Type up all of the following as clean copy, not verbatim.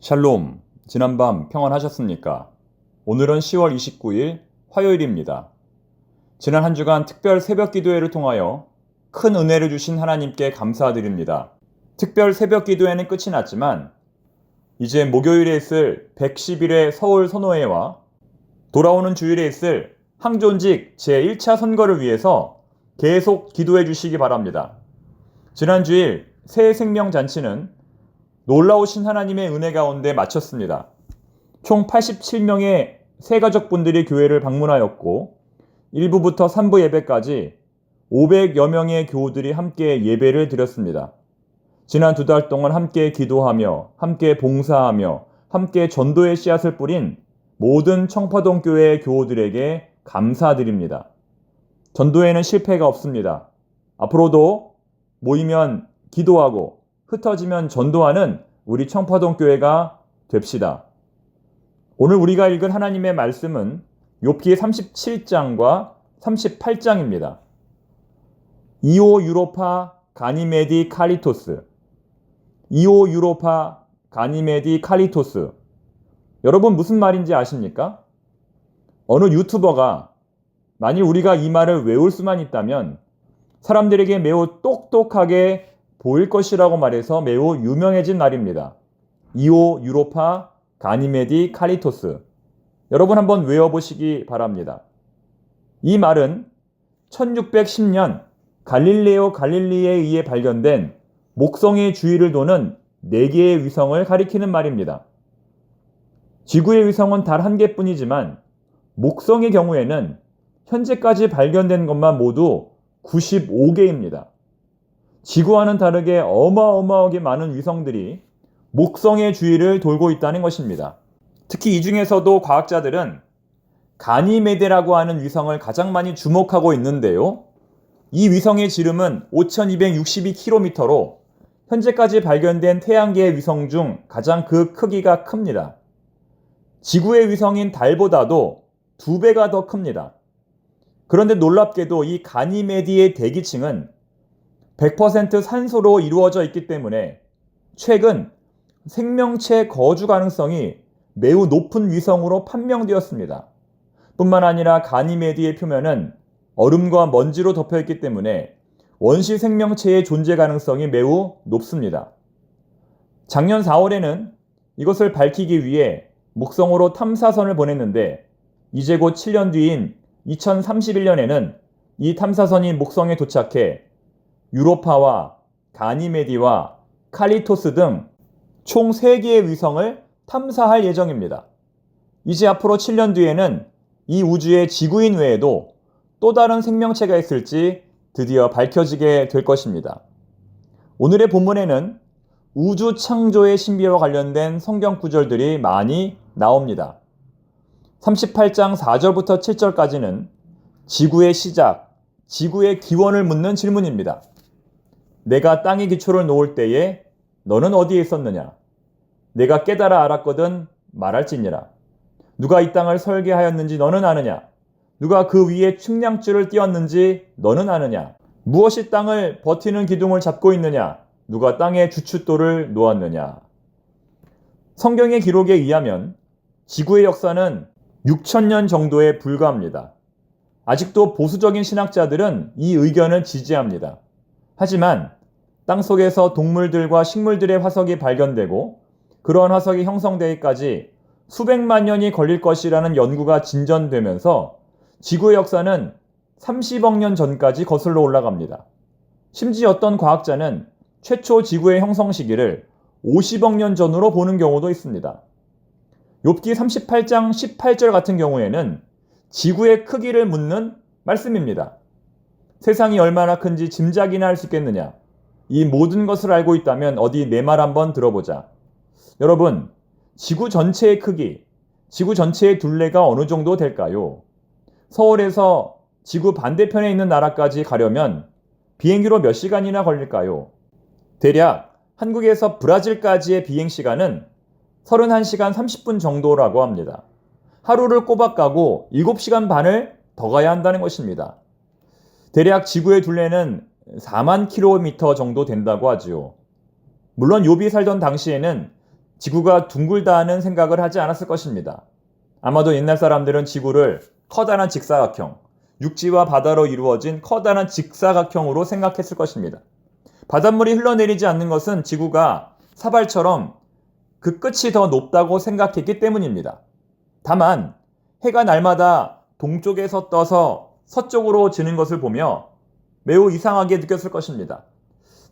샬롬, 지난밤 평안하셨습니까? 오늘은 10월 29일 화요일입니다. 지난 한 주간 특별 새벽 기도회를 통하여 큰 은혜를 주신 하나님께 감사드립니다. 특별 새벽 기도회는 끝이 났지만 이제 목요일에 있을 110일의 서울 선호회와 돌아오는 주일에 있을 항존직 제1차 선거를 위해서 계속 기도해 주시기 바랍니다. 지난 주일 새 생명 잔치는 놀라우신 하나님의 은혜 가운데 마쳤습니다. 총 87명의 새가족분들이 교회를 방문하였고 1부부터 3부 예배까지 500여 명의 교우들이 함께 예배를 드렸습니다. 지난 2달 동안 함께 기도하며 함께 봉사하며 함께 전도의 씨앗을 뿌린 모든 청파동 교회 교우들에게 감사드립니다. 전도에는 실패가 없습니다. 앞으로도 모이면 기도하고 흩어지면 전도하는 우리 청파동 교회가 됩시다. 오늘 우리가 읽은 하나님의 말씀은 욥기 37장과 38장입니다. 이오 유로파 가니메디 칼리토스. 이오 유로파 가니메디 칼리토스. 여러분 무슨 말인지 아십니까? 어느 유튜버가 만일 우리가 이 말을 외울 수만 있다면 사람들에게 매우 똑똑하게 보일 것이라고 말해서 매우 유명해진 말입니다. 이오 유로파 가니메디 칼리토스. 여러분 한번 외워보시기 바랍니다. 이 말은 1610년 갈릴레오 갈릴리에 의해 발견된 목성의 주위를 도는 4개의 위성을 가리키는 말입니다. 지구의 위성은 단 1개뿐이지만 목성의 경우에는 현재까지 발견된 것만 모두 95개입니다. 지구와는 다르게 어마어마하게 많은 위성들이 목성의 주위를 돌고 있다는 것입니다. 특히 이 중에서도 과학자들은 가니메데라고 하는 위성을 가장 많이 주목하고 있는데요. 이 위성의 지름은 5262km로 현재까지 발견된 태양계의 위성 중 가장 그 크기가 큽니다. 지구의 위성인 달보다도 2배가 더 큽니다. 그런데 놀랍게도 이 가니메디의 대기층은 100% 산소로 이루어져 있기 때문에 최근 생명체 거주 가능성이 매우 높은 위성으로 판명되었습니다. 뿐만 아니라 가니메디의 표면은 얼음과 먼지로 덮여 있기 때문에 원시 생명체의 존재 가능성이 매우 높습니다. 작년 4월에는 이것을 밝히기 위해 목성으로 탐사선을 보냈는데 이제 곧 7년 뒤인 2031년에는 이 탐사선이 목성에 도착해 유로파와 가니메디와 칼리토스 등 총 3개의 위성을 탐사할 예정입니다. 이제 앞으로 7년 뒤에는 이 우주의 지구인 외에도 또 다른 생명체가 있을지 드디어 밝혀지게 될 것입니다. 오늘의 본문에는 우주 창조의 신비와 관련된 성경 구절들이 많이 나옵니다. 38장 4절부터 7절까지는 지구의 시작, 지구의 기원을 묻는 질문입니다. 내가 땅의 기초를 놓을 때에 너는 어디에 있었느냐? 내가 깨달아 알았거든 말할지니라. 누가 이 땅을 설계하였는지 너는 아느냐? 누가 그 위에 측량줄을 띄었는지 너는 아느냐? 무엇이 땅을 버티는 기둥을 잡고 있느냐? 누가 땅에 주춧돌을 놓았느냐? 성경의 기록에 의하면 지구의 역사는 6,000년 정도에 불과합니다. 아직도 보수적인 신학자들은 이 의견을 지지합니다. 하지만 땅속에서 동물들과 식물들의 화석이 발견되고 그러한 화석이 형성되기까지 수백만 년이 걸릴 것이라는 연구가 진전되면서 지구의 역사는 30억 년 전까지 거슬러 올라갑니다. 심지어 어떤 과학자는 최초 지구의 형성 시기를 50억 년 전으로 보는 경우도 있습니다. 욥기 38장 18절 같은 경우에는 지구의 크기를 묻는 말씀입니다. 세상이 얼마나 큰지 짐작이나 할 수 있겠느냐? 이 모든 것을 알고 있다면 어디 내 말 한번 들어보자. 여러분, 지구 전체의 크기, 지구 전체의 둘레가 어느 정도 될까요? 서울에서 지구 반대편에 있는 나라까지 가려면 비행기로 몇 시간이나 걸릴까요? 대략 한국에서 브라질까지의 비행시간은 31시간 30분 정도라고 합니다. 하루를 꼬박 가고 7시간 반을 더 가야 한다는 것입니다. 대략 지구의 둘레는 4만 킬로미터 정도 된다고 하지요. 물론 욥이 살던 당시에는 지구가 둥글다는 생각을 하지 않았을 것입니다. 아마도 옛날 사람들은 지구를 커다란 직사각형, 육지와 바다로 이루어진 커다란 직사각형으로 생각했을 것입니다. 바닷물이 흘러내리지 않는 것은 지구가 사발처럼 그 끝이 더 높다고 생각했기 때문입니다. 다만 해가 날마다 동쪽에서 떠서 서쪽으로 지는 것을 보며 매우 이상하게 느꼈을 것입니다.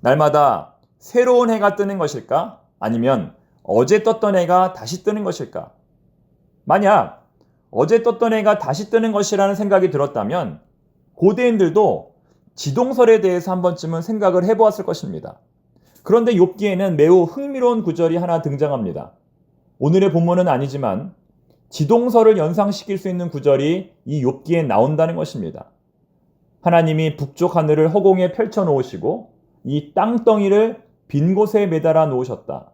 날마다 새로운 해가 뜨는 것일까? 아니면 어제 떴던 해가 다시 뜨는 것일까? 만약 어제 떴던 해가 다시 뜨는 것이라는 생각이 들었다면 고대인들도 지동설에 대해서 한 번쯤은 생각을 해보았을 것입니다. 그런데 욥기에는 매우 흥미로운 구절이 하나 등장합니다. 오늘의 본문은 아니지만 지동설을 연상시킬 수 있는 구절이 이 욥기에 나온다는 것입니다. 하나님이 북쪽 하늘을 허공에 펼쳐 놓으시고 이 땅덩이를 빈 곳에 매달아 놓으셨다.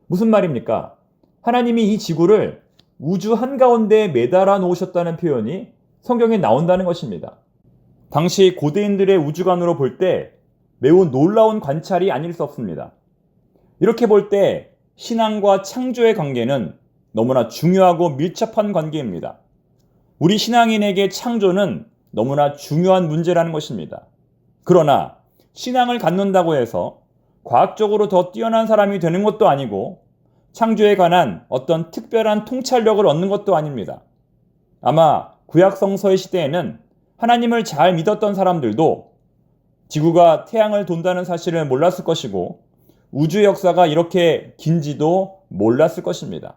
무슨 말입니까? 하나님이 이 지구를 우주 한가운데에 매달아 놓으셨다는 표현이 성경에 나온다는 것입니다. 당시 고대인들의 우주관으로 볼 때 매우 놀라운 관찰이 아닐 수 없습니다. 이렇게 볼 때 신앙과 창조의 관계는 너무나 중요하고 밀접한 관계입니다. 우리 신앙인에게 창조는 너무나 중요한 문제라는 것입니다. 그러나 신앙을 갖는다고 해서 과학적으로 더 뛰어난 사람이 되는 것도 아니고 창조에 관한 어떤 특별한 통찰력을 얻는 것도 아닙니다. 아마 구약 성서의 시대에는 하나님을 잘 믿었던 사람들도 지구가 태양을 돈다는 사실을 몰랐을 것이고 우주의 역사가 이렇게 긴지도 몰랐을 것입니다.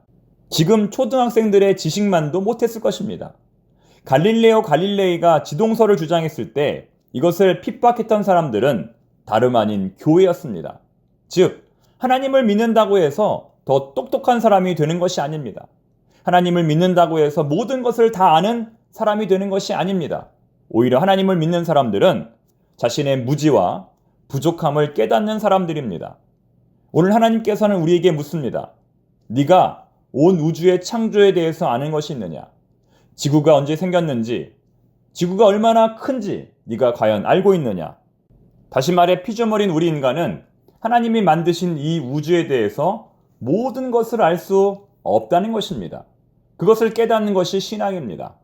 지금 초등학생들의 지식만도 못했을 것입니다. 갈릴레오 갈릴레이가 지동설을 주장했을 때 이것을 핍박했던 사람들은 다름 아닌 교회였습니다. 즉, 하나님을 믿는다고 해서 더 똑똑한 사람이 되는 것이 아닙니다. 하나님을 믿는다고 해서 모든 것을 다 아는 사람이 되는 것이 아닙니다. 오히려 하나님을 믿는 사람들은 자신의 무지와 부족함을 깨닫는 사람들입니다. 오늘 하나님께서는 우리에게 묻습니다. 네가 온 우주의 창조에 대해서 아는 것이 있느냐? 지구가 언제 생겼는지, 지구가 얼마나 큰지 네가 과연 알고 있느냐? 다시 말해 피조물인 우리 인간은 하나님이 만드신 이 우주에 대해서 모든 것을 알 수 없다는 것입니다. 그것을 깨닫는 것이 신앙입니다.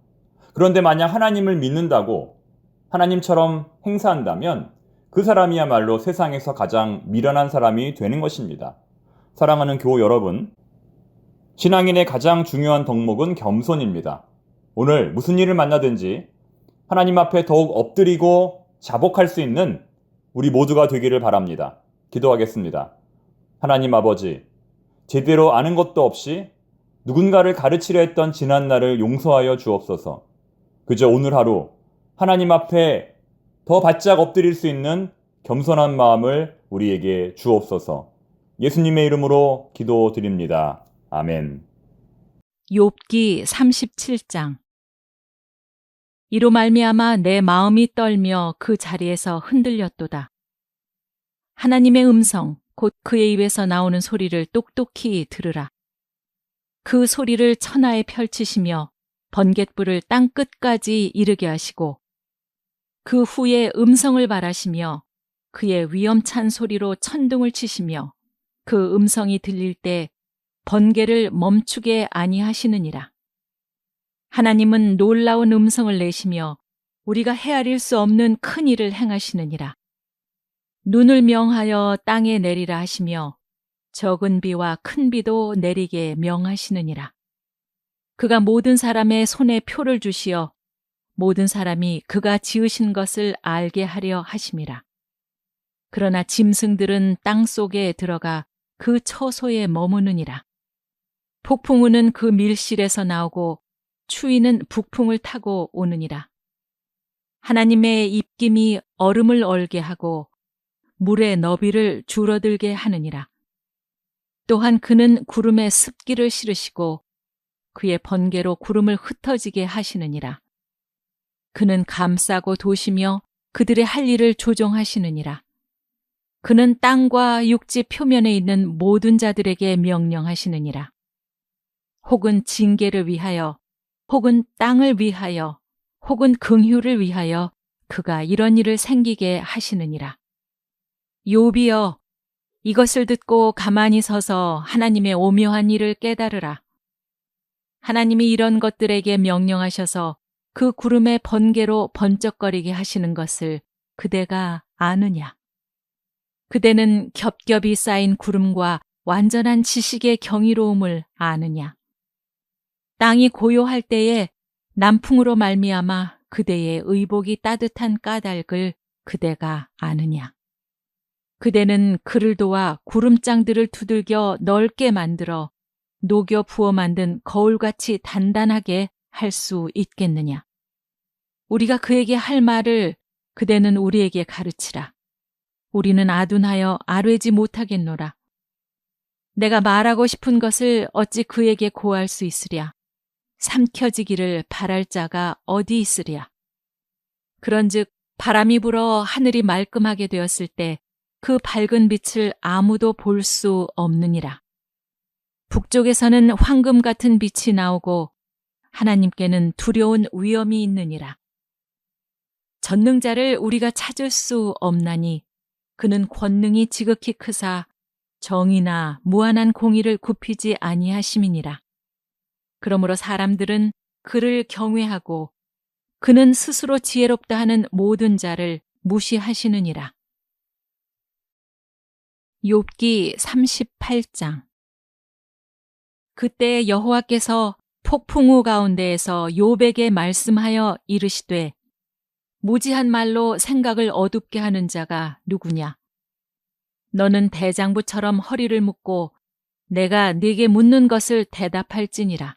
그런데 만약 하나님을 믿는다고 하나님처럼 행사한다면 그 사람이야말로 세상에서 가장 미련한 사람이 되는 것입니다. 사랑하는 교우 여러분, 신앙인의 가장 중요한 덕목은 겸손입니다. 오늘 무슨 일을 만나든지 하나님 앞에 더욱 엎드리고 자복할 수 있는 우리 모두가 되기를 바랍니다. 기도하겠습니다. 하나님 아버지, 제대로 아는 것도 없이 누군가를 가르치려 했던 지난 날을 용서하여 주옵소서. 그저 오늘 하루 하나님 앞에 더 바짝 엎드릴 수 있는 겸손한 마음을 우리에게 주옵소서. 예수님의 이름으로 기도드립니다. 아멘. 욥기 37장. 이로 말미암아 내 마음이 떨며 그 자리에서 흔들렸도다. 하나님의 음성, 곧 그의 입에서 나오는 소리를 똑똑히 들으라. 그 소리를 천하에 펼치시며 번갯불을 땅 끝까지 이르게 하시고 그 후에 음성을 발하시며 그의 위엄찬 소리로 천둥을 치시며 그 음성이 들릴 때 번개를 멈추게 아니하시느니라. 하나님은 놀라운 음성을 내시며 우리가 헤아릴 수 없는 큰 일을 행하시느니라. 눈을 명하여 땅에 내리라 하시며 적은 비와 큰 비도 내리게 명하시느니라. 그가 모든 사람의 손에 표를 주시어 모든 사람이 그가 지으신 것을 알게 하려 하심이라. 그러나 짐승들은 땅 속에 들어가 그 처소에 머무느니라. 폭풍우는 그 밀실에서 나오고 추위는 북풍을 타고 오느니라. 하나님의 입김이 얼음을 얼게 하고 물의 너비를 줄어들게 하느니라. 또한 그는 구름에 습기를 실으시고 그의 번개로 구름을 흩어지게 하시느니라. 그는 감싸고 도시며 그들의 할 일을 조종하시느니라. 그는 땅과 육지 표면에 있는 모든 자들에게 명령하시느니라. 혹은 징계를 위하여, 혹은 땅을 위하여, 혹은 긍휼을 위하여 그가 이런 일을 생기게 하시느니라. 욥이여, 이것을 듣고 가만히 서서 하나님의 오묘한 일을 깨달으라. 하나님이 이런 것들에게 명령하셔서 그 구름의 번개로 번쩍거리게 하시는 것을 그대가 아느냐? 그대는 겹겹이 쌓인 구름과 완전한 지식의 경이로움을 아느냐? 땅이 고요할 때에 남풍으로 말미암아 그대의 의복이 따뜻한 까닭을 그대가 아느냐? 그대는 그를 도와 구름장들을 두들겨 넓게 만들어 녹여 부어 만든 거울같이 단단하게 할 수 있겠느냐? 우리가 그에게 할 말을 그대는 우리에게 가르치라. 우리는 아둔하여 아뢰지 못하겠노라. 내가 말하고 싶은 것을 어찌 그에게 고할 수 있으랴? 삼켜지기를 바랄 자가 어디 있으랴? 그런즉 바람이 불어 하늘이 말끔하게 되었을 때 그 밝은 빛을 아무도 볼 수 없느니라. 북쪽에서는 황금 같은 빛이 나오고 하나님께는 두려운 위엄이 있느니라. 전능자를 우리가 찾을 수 없나니 그는 권능이 지극히 크사 정의나 무한한 공의를 굽히지 아니하심이니라. 그러므로 사람들은 그를 경외하고 그는 스스로 지혜롭다 하는 모든 자를 무시하시느니라. 욥기 38장. 그때 여호와께서 폭풍우 가운데에서 욥에게 말씀하여 이르시되 무지한 말로 생각을 어둡게 하는 자가 누구냐? 너는 대장부처럼 허리를 묶고 내가 네게 묻는 것을 대답할지니라.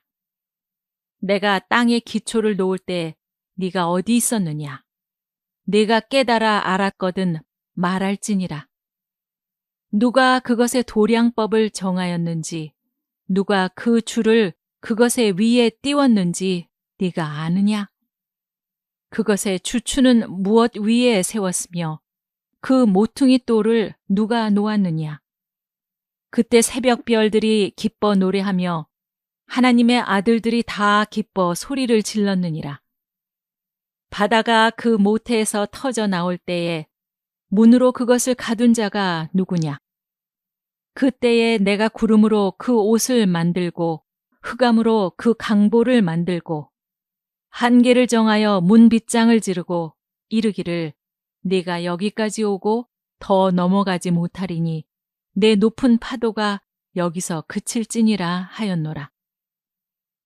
내가 땅에 기초를 놓을 때 네가 어디 있었느냐? 네가 깨달아 알았거든 말할지니라. 누가 그것의 도량법을 정하였는지 누가 그 줄을 그것의 위에 띄웠는지 네가 아느냐? 그것의 주추는 무엇 위에 세웠으며 그 모퉁이 돌을 누가 놓았느냐? 그때 새벽별들이 기뻐 노래하며 하나님의 아들들이 다 기뻐 소리를 질렀느니라. 바다가 그 모태에서 터져 나올 때에 문으로 그것을 가둔 자가 누구냐? 그때에 내가 구름으로 그 옷을 만들고 흑암으로 그 강보를 만들고 한계를 정하여 문 빗장을 지르고 이르기를 네가 여기까지 오고 더 넘어가지 못하리니 내 높은 파도가 여기서 그칠지니라 하였노라.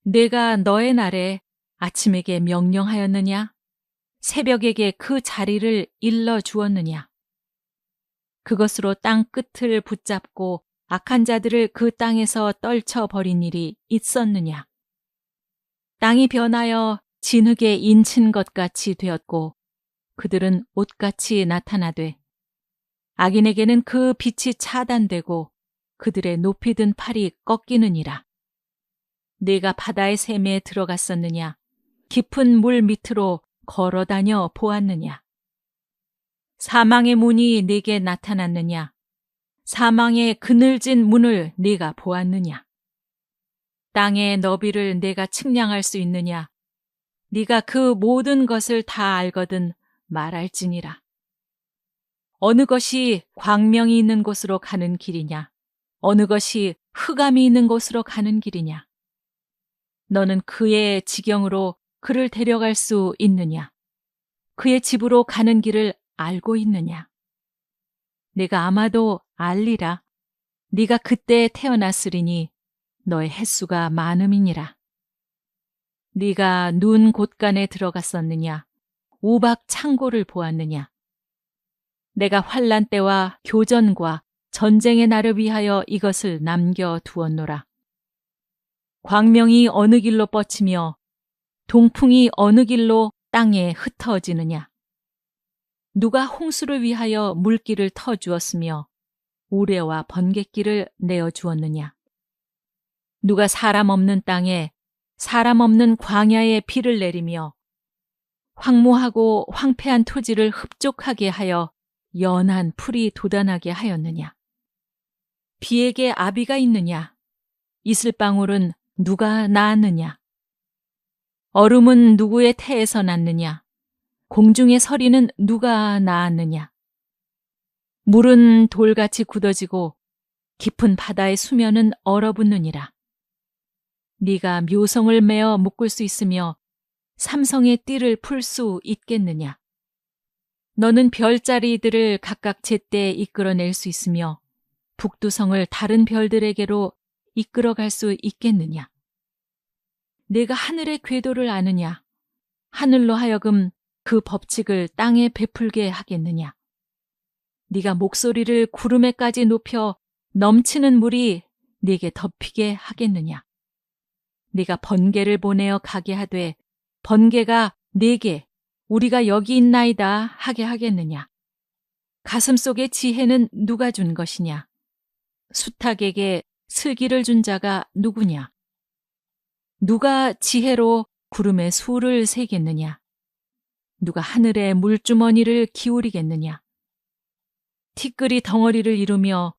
내가 너의 날에 아침에게 명령하였느냐? 새벽에게 그 자리를 일러 주었느냐? 그것으로 땅 끝을 붙잡고 악한 자들을 그 땅에서 떨쳐버린 일이 있었느냐? 땅이 변하여 진흙에 인친 것 같이 되었고 그들은 옷같이 나타나되 악인에게는 그 빛이 차단되고 그들의 높이 든 팔이 꺾이느니라. 네가 바다의 샘에 들어갔었느냐? 깊은 물 밑으로 걸어다녀 보았느냐? 사망의 문이 네게 나타났느냐? 사망의 그늘진 문을 네가 보았느냐? 땅의 너비를 네가 측량할 수 있느냐? 네가 그 모든 것을 다 알거든 말할지니라. 어느 것이 광명이 있는 곳으로 가는 길이냐? 어느 것이 흑암이 있는 곳으로 가는 길이냐? 너는 그의 지경으로 그를 데려갈 수 있느냐? 그의 집으로 가는 길을 알고 있느냐? 내가 아마도 알리라. 네가 그때 태어났으리니 너의 횟수가 많음이니라. 네가 눈 곳간에 들어갔었느냐? 우박 창고를 보았느냐? 내가 환난 때와 교전과 전쟁의 날을 위하여 이것을 남겨 두었노라. 광명이 어느 길로 뻗치며 동풍이 어느 길로 땅에 흩어지느냐? 누가 홍수를 위하여 물길을 터주었으며 우레와 번갯길을 내어주었느냐? 누가 사람 없는 땅에 사람 없는 광야에 비를 내리며 황무하고 황폐한 토지를 흡족하게 하여 연한 풀이 돋아나게 하였느냐? 비에게 아비가 있느냐? 이슬방울은 누가 낳았느냐? 얼음은 누구의 태에서 났느냐? 공중의 서리는 누가 낳았느냐? 물은 돌같이 굳어지고 깊은 바다의 수면은 얼어붙느니라. 네가 묘성을 메어 묶을 수 있으며 삼성의 띠를 풀 수 있겠느냐? 너는 별자리들을 각각 제때에 이끌어낼 수 있으며 북두성을 다른 별들에게로 이끌어갈 수 있겠느냐? 네가 하늘의 궤도를 아느냐? 하늘로 하여금 그 법칙을 땅에 베풀게 하겠느냐? 네가 목소리를 구름에까지 높여 넘치는 물이 네게 덮이게 하겠느냐? 네가 번개를 보내어 가게 하되 번개가 네게 우리가 여기 있나이다 하게 하겠느냐? 가슴 속의 지혜는 누가 준 것이냐? 수탉에게 슬기를 준 자가 누구냐? 누가 지혜로 구름의 수를 세겠느냐? 누가 하늘의 물주머니를 기울이겠느냐? 티끌이 덩어리를 이루며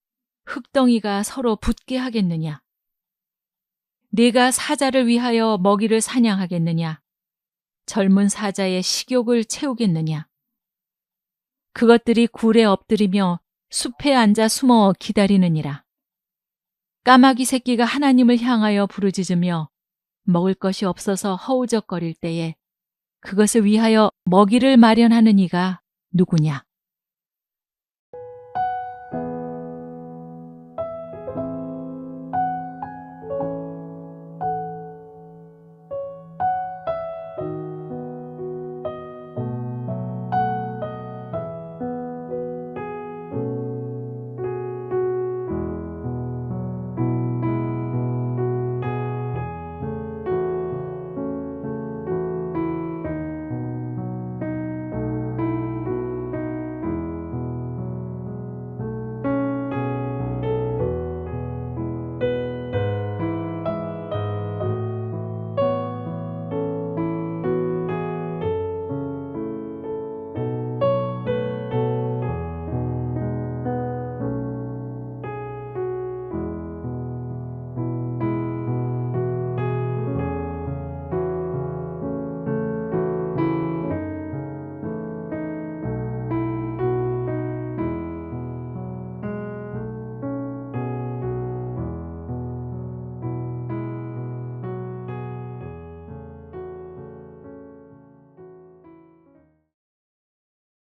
흙덩이가 서로 붙게 하겠느냐? 네가 사자를 위하여 먹이를 사냥하겠느냐? 젊은 사자의 식욕을 채우겠느냐? 그것들이 굴에 엎드리며 숲에 앉아 숨어 기다리느니라. 까마귀 새끼가 하나님을 향하여 부르짖으며 먹을 것이 없어서 허우적거릴 때에 그것을 위하여 먹이를 마련하는 이가 누구냐?